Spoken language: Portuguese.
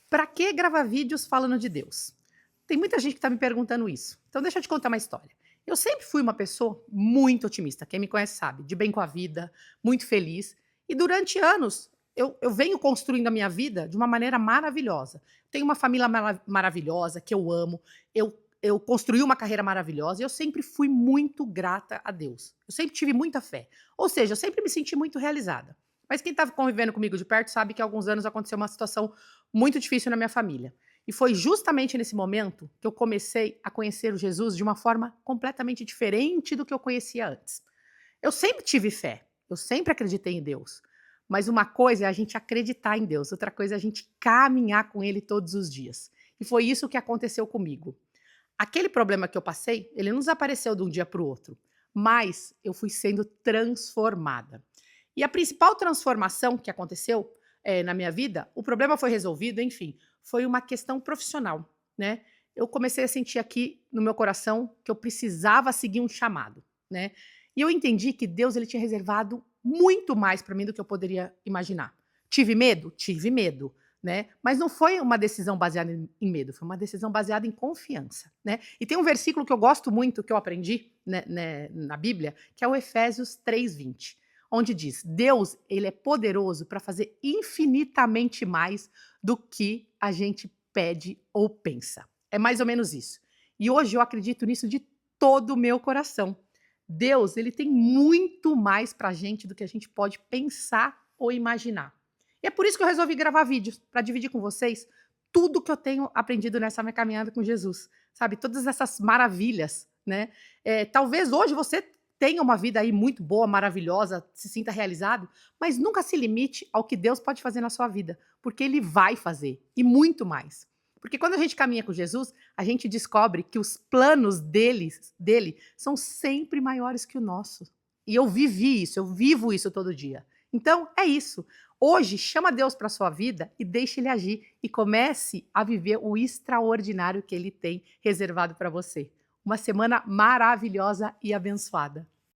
Pra que gravar vídeos falando de Deus? Tem muita gente que tá me perguntando isso. Então deixa eu te contar uma história. Eu sempre fui uma pessoa muito otimista, quem me conhece sabe, de bem com a vida, muito feliz. E durante anos eu venho construindo a minha vida de uma maneira maravilhosa. Tenho uma família maravilhosa, que eu amo, eu construí uma carreira maravilhosa e eu sempre fui muito grata a Deus. Eu sempre tive muita fé. Ou seja, eu sempre me senti muito realizada. Mas quem estava convivendo comigo de perto sabe que há alguns anos aconteceu uma situação muito difícil na minha família. E foi justamente nesse momento que eu comecei a conhecer o Jesus de uma forma completamente diferente do que eu conhecia antes. Eu sempre tive fé, eu sempre acreditei em Deus, mas uma coisa é a gente acreditar em Deus, outra coisa é a gente caminhar com Ele todos os dias. E foi isso que aconteceu comigo. Aquele problema que eu passei, ele não desapareceu de um dia para o outro, mas eu fui sendo transformada. E a principal transformação que aconteceu, na minha vida, o problema foi resolvido, enfim, foi uma questão profissional, né. Eu comecei a sentir aqui no meu coração que eu precisava seguir um chamado, né. E eu entendi que Deus ele tinha reservado muito mais para mim do que eu poderia imaginar. Tive medo? Tive medo, né, mas não foi uma decisão baseada em medo, foi uma decisão baseada em confiança, né. E tem um versículo que eu gosto muito, que eu aprendi, na Bíblia, que é o Efésios 3:20, onde diz: "Deus, ele é poderoso para fazer infinitamente mais do que a gente pede ou pensa". É mais ou menos isso. E hoje eu acredito nisso de todo o meu coração. Deus, ele tem muito mais pra gente do que a gente pode pensar ou imaginar. E é por isso que eu resolvi gravar vídeos, para dividir com vocês tudo que eu tenho aprendido nessa minha caminhada com Jesus, sabe, todas essas maravilhas, né. Talvez hoje você tenha uma vida aí muito boa, maravilhosa, se sinta realizado, mas nunca se limite ao que Deus pode fazer na sua vida, porque Ele vai fazer, e muito mais. Porque quando a gente caminha com Jesus, a gente descobre que os planos dele são sempre maiores que o nosso. E eu vivi isso, eu vivo isso todo dia. Então é isso. Hoje, chama Deus para sua vida e deixe Ele agir e comece a viver o extraordinário que Ele tem reservado para você. Uma semana maravilhosa e abençoada.